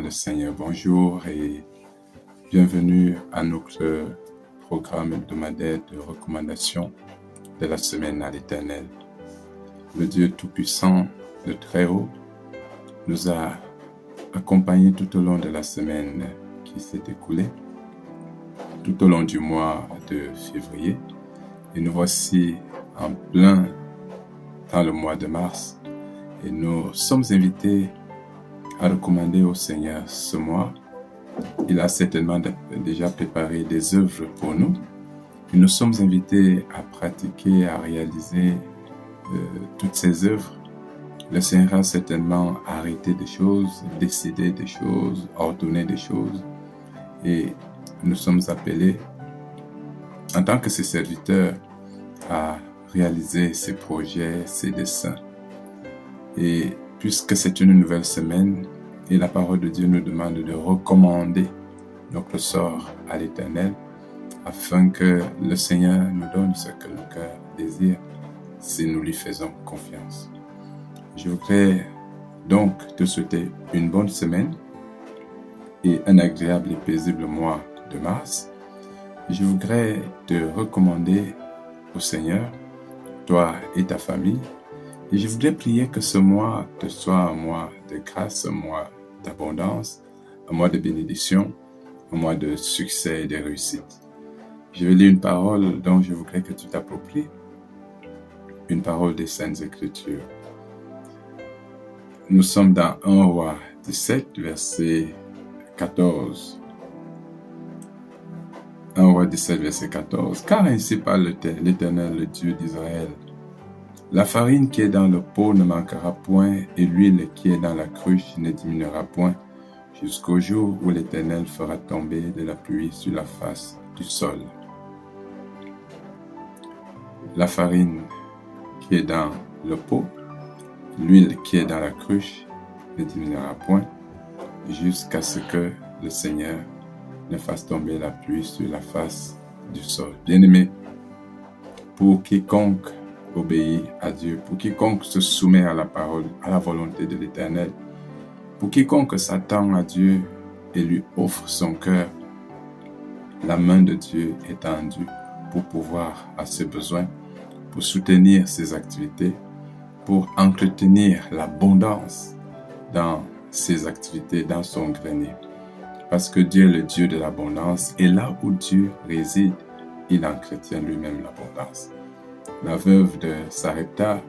le Seigneur. Bonjour et bienvenue à notre programme hebdomadaire de recommandation de la semaine à l'Éternel. Le Dieu Tout-Puissant, le Très-Haut, nous a accompagnés tout au long de la semaine qui s'est écoulée, tout au long du mois de février. Et nous voici en plein dans le mois de mars. Et nous sommes invités à recommander au Seigneur ce mois. Il a certainement déjà préparé des œuvres pour nous. Et nous sommes invités à pratiquer, à réaliser toutes ces œuvres. Le Seigneur a certainement arrêté des choses, décidé des choses, ordonné des choses. Et nous sommes appelés, en tant que ses serviteurs, à réaliser ses projets, ses desseins. Et puisque c'est une nouvelle semaine, et la parole de Dieu nous demande de recommander notre sort à l'Éternel, afin que le Seigneur nous donne ce que le cœur désire, si nous lui faisons confiance. Je voudrais donc te souhaiter une bonne semaine et un agréable et paisible mois de mars. Je voudrais te recommander au Seigneur, toi et ta famille. Et je voudrais prier que ce mois te soit un mois de grâce, un mois d'abondance, un mois de bénédiction, un mois de succès et de réussite. Je vais lire une parole dont je voudrais que tu t'appropries, une parole des Saintes Écritures. Nous sommes dans 1 Roi 17, verset 14. 1 Roi 17, verset 14. « Car ainsi parle l'Éternel, le Dieu d'Israël. La farine qui est dans le pot ne manquera point, et l'huile qui est dans la cruche ne diminuera point, jusqu'au jour où l'Éternel fera tomber de la pluie sur la face du sol. » La farine qui est dans le pot, l'huile qui est dans la cruche ne diminuera point, jusqu'à ce que le Seigneur ne fasse tomber la pluie sur la face du sol. Bien-aimé, pour quiconque obéit à Dieu, pour quiconque se soumet à la parole, à la volonté de l'Éternel, pour quiconque s'attend à Dieu et lui offre son cœur, la main de Dieu est tendue pour pouvoir à ses besoins, pour soutenir ses activités, pour entretenir l'abondance dans ses activités, dans son grenier. Parce que Dieu est le Dieu de l'abondance, et là où Dieu réside, il entretient lui-même l'abondance. La veuve de Sarepta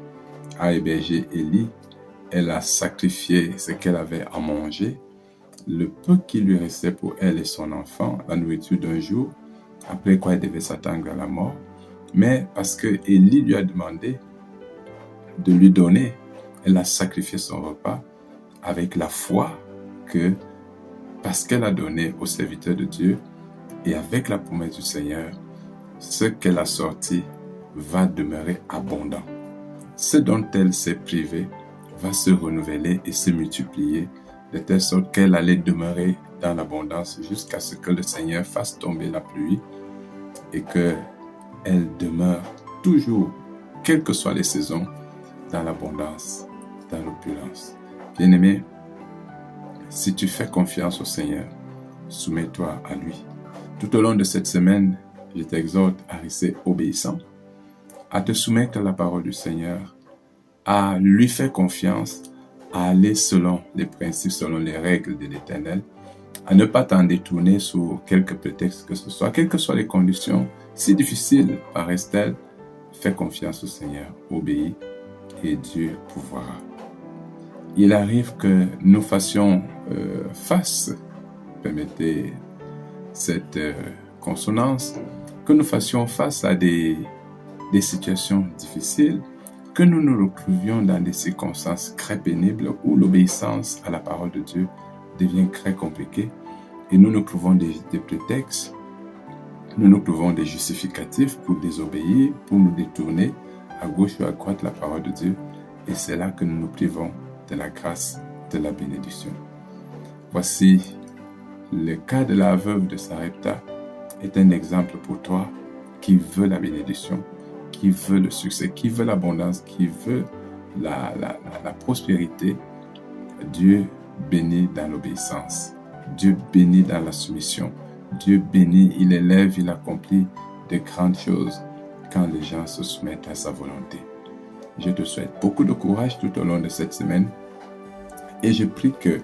a hébergé Élie. Elle a sacrifié ce qu'elle avait à manger, le peu qui lui restait pour elle et son enfant, la nourriture d'un jour, après quoi elle devait s'attendre à la mort. Mais parce que Élie lui a demandé de lui donner, elle a sacrifié son repas avec la foi que, parce qu'elle a donné au serviteur de Dieu et avec la promesse du Seigneur, ce qu'elle a sorti va demeurer abondant. Ce dont elle s'est privée va se renouveler et se multiplier, de telle sorte qu'elle allait demeurer dans l'abondance jusqu'à ce que le Seigneur fasse tomber la pluie et qu'elle demeure toujours, quelles que soient les saisons, dans l'abondance, dans l'opulence. Bien-aimé, si tu fais confiance au Seigneur, soumets-toi à lui. Tout au long de cette semaine, je t'exhorte à rester obéissant, à te soumettre à la parole du Seigneur, à lui faire confiance, à aller selon les principes, selon les règles de l'Éternel, à ne pas t'en détourner sous quelque prétexte que ce soit, quelles que soient les conditions, si difficiles paraissent-elles, fais confiance au Seigneur, obéis et Dieu pourvoira. Il arrive que nous fassions face, permettez cette consonance, que nous fassions face à des situations difficiles, que nous nous retrouvions dans des circonstances très pénibles où l'obéissance à la parole de Dieu devient très compliquée et nous nous trouvons des prétextes, nous nous trouvons des justificatifs pour désobéir, pour nous détourner à gauche ou à droite de la parole de Dieu, et c'est là que nous nous privons de la grâce, de la bénédiction. Voici le cas de la veuve de Sarepta est un exemple pour toi qui veut la bénédiction, qui veut le succès, qui veut l'abondance, qui veut la prospérité. Dieu bénit dans l'obéissance. Dieu bénit dans la soumission. Dieu bénit, il élève, il accomplit de grandes choses quand les gens se soumettent à sa volonté. Je te souhaite beaucoup de courage tout au long de cette semaine et je prie que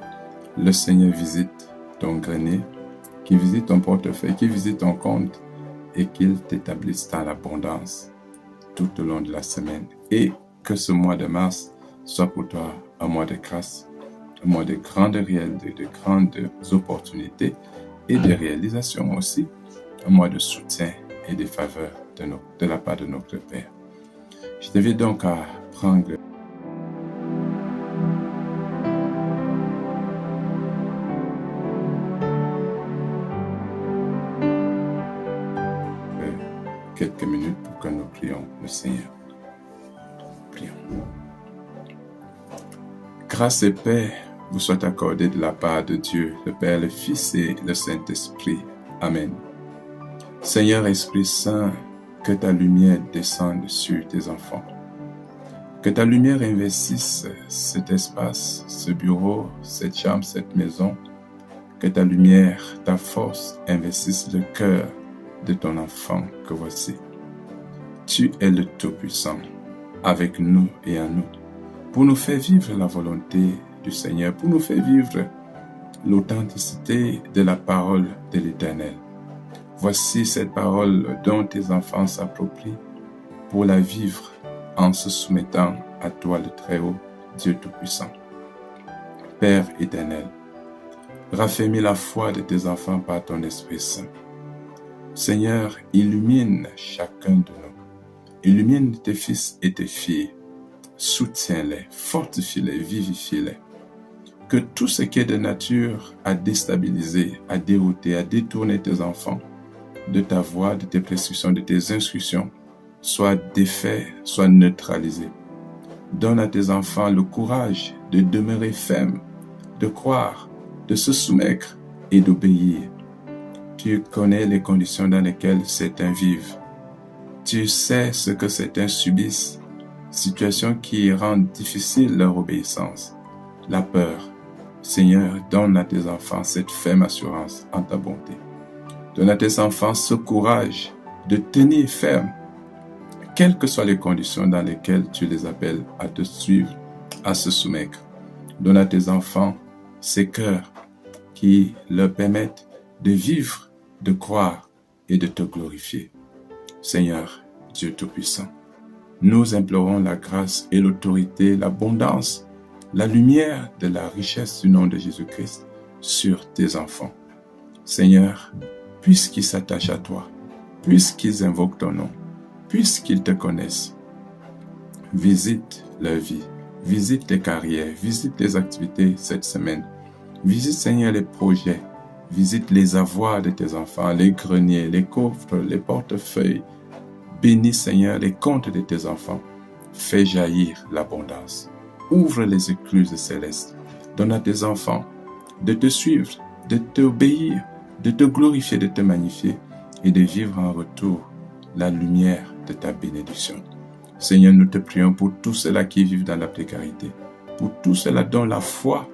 le Seigneur visite ton grenier, qu'il visite ton portefeuille, qu'il visite ton compte et qu'il t'établisse dans l'abondance tout au long de la semaine. Et que ce mois de mars soit pour toi un mois de grâce, un mois de grandes opportunités et de réalisations aussi, un mois de soutien et de faveur de la part de notre Père. Je t'invite donc à prendre quelques minutes pour que nous prions le Seigneur. Prions. Grâce et paix vous soient accordées de la part de Dieu, le Père, le Fils et le Saint-Esprit. Amen. Seigneur Esprit Saint, que ta lumière descende sur tes enfants. Que ta lumière investisse cet espace, ce bureau, cette chambre, cette maison. Que ta lumière, ta force investisse le cœur de ton enfant que voici. Tu es le Tout-Puissant, avec nous et en nous, pour nous faire vivre la volonté du Seigneur, pour nous faire vivre l'authenticité de la parole de l'Éternel. Voici cette parole dont tes enfants s'approprient pour la vivre en se soumettant à toi le Très-Haut, Dieu Tout-Puissant. Père éternel, raffermis la foi de tes enfants par ton Esprit Saint. Seigneur, illumine chacun de nous. Illumine tes fils et tes filles. Soutiens-les, fortifie-les, vivifie-les. Que tout ce qui est de nature à déstabiliser, à dérouter, à détourner tes enfants de ta voix, de tes prescriptions, de tes instructions, soit défait, soit neutralisé. Donne à tes enfants le courage de demeurer ferme, de croire, de se soumettre et d'obéir. Tu connais les conditions dans lesquelles certains vivent. Tu sais ce que certains subissent, situations qui rendent difficile leur obéissance. La peur. Seigneur, donne à tes enfants cette ferme assurance en ta bonté. Donne à tes enfants ce courage de tenir ferme, quelles que soient les conditions dans lesquelles tu les appelles à te suivre, à se soumettre. Donne à tes enfants ces cœurs qui leur permettent de vivre, de croire et de te glorifier. Seigneur, Dieu Tout-Puissant, nous implorons la grâce et l'autorité, l'abondance, la lumière de la richesse du nom de Jésus-Christ sur tes enfants. Seigneur, puisqu'ils s'attachent à toi, puisqu'ils invoquent ton nom, puisqu'ils te connaissent, visite leur vie, visite les carrières, visite les activités cette semaine. Visite, Seigneur, les projets, visite les avoirs de tes enfants, les greniers, les coffres, les portefeuilles. Bénis, Seigneur, les comptes de tes enfants. Fais jaillir l'abondance. Ouvre les écluses célestes. Donne à tes enfants de te suivre, de t'obéir, de te glorifier, de te magnifier et de vivre en retour la lumière de ta bénédiction. Seigneur, nous te prions pour tous ceux-là qui vivent dans la précarité, pour tous ceux-là dont la foi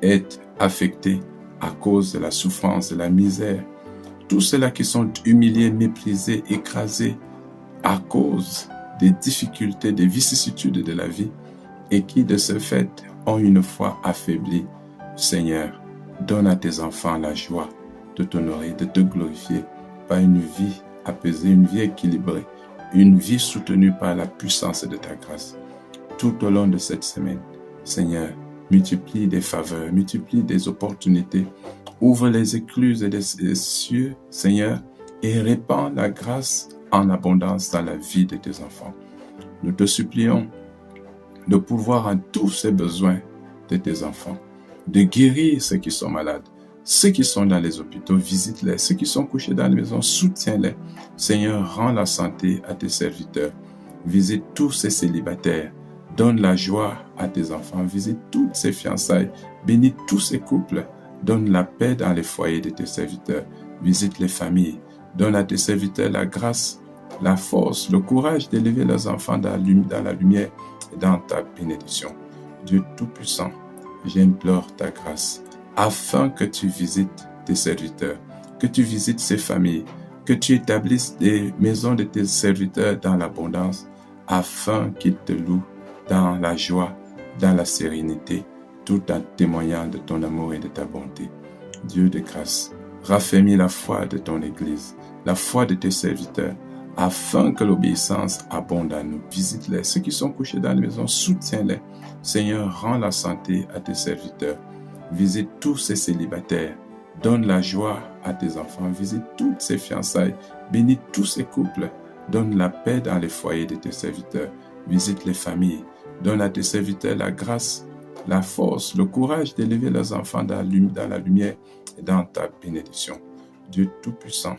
est affectée à cause de la souffrance, de la misère, tous ceux-là qui sont humiliés, méprisés, écrasés à cause des difficultés, des vicissitudes de la vie et qui de ce fait ont une foi affaiblie. Seigneur, donne à tes enfants la joie de t'honorer, de te glorifier par une vie apaisée, une vie équilibrée, une vie soutenue par la puissance de ta grâce. Tout au long de cette semaine, Seigneur, multiplie des faveurs, multiplie des opportunités, ouvre les écluses des cieux, Seigneur, et répand la grâce en abondance dans la vie de tes enfants. Nous te supplions de pourvoir en tous ces besoins de tes enfants, de guérir ceux qui sont malades, ceux qui sont dans les hôpitaux, visite-les, ceux qui sont couchés dans les maisons, soutiens-les. Seigneur, rends la santé à tes serviteurs, visite tous ces célibataires, donne la joie à tes enfants, visite toutes ces fiançailles, bénis tous ces couples, donne la paix dans les foyers de tes serviteurs, visite les familles, donne à tes serviteurs la grâce, la force, le courage d'élever leurs enfants dans la lumière et dans ta bénédiction. Dieu Tout-Puissant, j'implore ta grâce, afin que tu visites tes serviteurs, que tu visites ces familles, que tu établisses des maisons de tes serviteurs dans l'abondance, afin qu'ils te louent dans la joie, dans la sérénité, tout en témoignant de ton amour et de ta bonté. Dieu de grâce, raffermis la foi de ton Église, la foi de tes serviteurs, afin que l'obéissance abonde à nous. Visite-les. Ceux qui sont couchés dans les maisons, soutiens-les. Seigneur, rends la santé à tes serviteurs. Visite tous ces célibataires. Donne la joie à tes enfants. Visite toutes ces fiançailles. Bénis tous ces couples. Donne la paix dans les foyers de tes serviteurs. Visite les familles. Donne à tes serviteurs la grâce, la force, le courage d'élever leurs enfants dans la lumière et dans ta bénédiction. Dieu Tout-Puissant,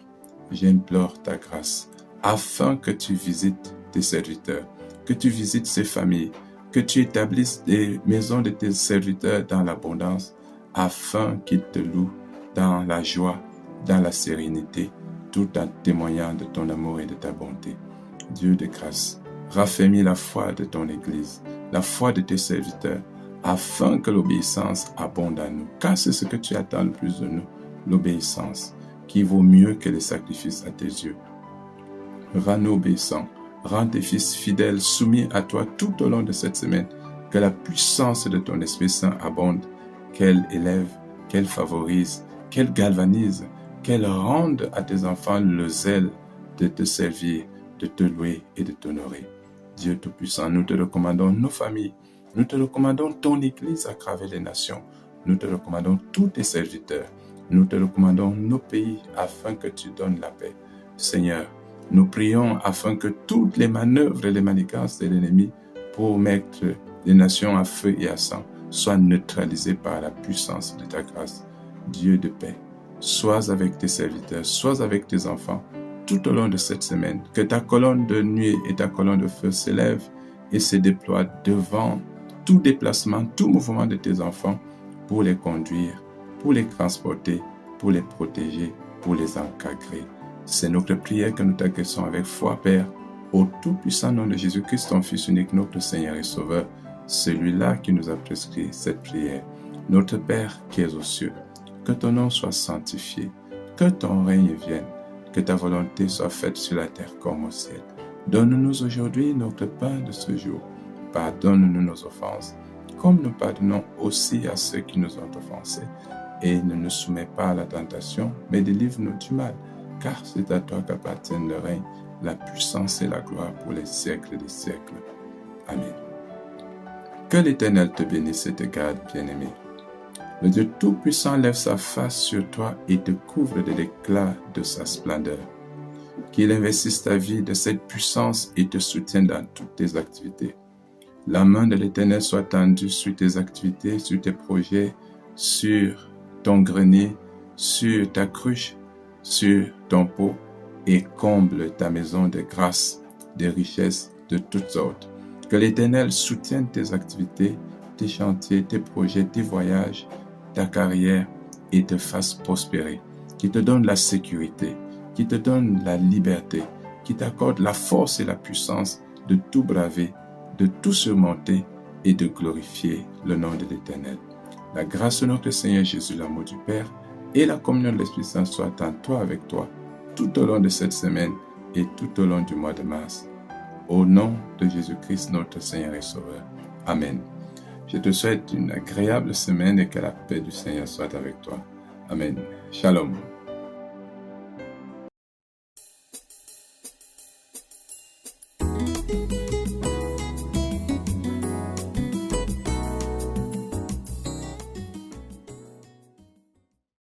j'implore ta grâce, afin que tu visites tes serviteurs, que tu visites ces familles, que tu établisses des maisons de tes serviteurs dans l'abondance, afin qu'ils te louent dans la joie, dans la sérénité, tout en témoignant de ton amour et de ta bonté. Dieu de grâce, raffermis la foi de ton Église, la foi de tes serviteurs, afin que l'obéissance abonde à nous. Car c'est ce que tu attends le plus de nous, l'obéissance, qui vaut mieux que les sacrifices à tes yeux. Rends-nous obéissants, rends tes fils fidèles, soumis à toi tout au long de cette semaine. Que la puissance de ton Esprit Saint abonde, qu'elle élève, qu'elle favorise, qu'elle galvanise, qu'elle rende à tes enfants le zèle de te servir, de te louer et de t'honorer. Dieu Tout-Puissant, nous te recommandons nos familles, nous te recommandons ton Église à travers les nations, nous te recommandons tous tes serviteurs, nous te recommandons nos pays afin que tu donnes la paix. Seigneur, nous prions afin que toutes les manœuvres et les manigances de l'ennemi pour mettre les nations à feu et à sang soient neutralisées par la puissance de ta grâce. Dieu de paix, sois avec tes serviteurs, sois avec tes enfants tout au long de cette semaine. Que ta colonne de nuée et ta colonne de feu s'élèvent et se déploient devant tout déplacement, tout mouvement de tes enfants pour les conduire, pour les transporter, pour les protéger, pour les encadrer. C'est notre prière que nous t'adressons avec foi, Père, au tout-puissant nom de Jésus-Christ, ton Fils unique, notre Seigneur et Sauveur, celui-là qui nous a prescrit cette prière. Notre Père qui es aux cieux, que ton nom soit sanctifié, que ton règne vienne, que ta volonté soit faite sur la terre comme au ciel. Donne-nous aujourd'hui notre pain de ce jour. Pardonne-nous nos offenses, comme nous pardonnons aussi à ceux qui nous ont offensés. Et ne nous soumets pas à la tentation, mais délivre-nous du mal, car c'est à toi qu'appartiennent le règne, la puissance et la gloire pour les siècles des siècles. Amen. Que l'Éternel te bénisse et te garde, bien-aimé. Le Dieu Tout-Puissant lève sa face sur toi et te couvre de l'éclat de sa splendeur. Qu'il investisse ta vie de cette puissance et te soutienne dans toutes tes activités. La main de l'Éternel soit tendue sur tes activités, sur tes projets, sur ton grenier, sur ta cruche, sur ton pot et comble ta maison de grâce, de richesses de toutes sortes. Que l'Éternel soutienne tes activités, tes chantiers, tes projets, tes voyages, ta carrière et te fasse prospérer. Qui te donne la sécurité, qui te donne la liberté, qui t'accorde la force et la puissance de tout braver, de tout surmonter et de glorifier le nom de l'Éternel. La grâce de notre Seigneur Jésus, l'amour du Père et la communion de l'Esprit Saint soient en toi avec toi tout au long de cette semaine et tout au long du mois de mars. Au nom de Jésus-Christ, notre Seigneur et Sauveur. Amen. Je te souhaite une agréable semaine et que la paix du Seigneur soit avec toi. Amen. Shalom.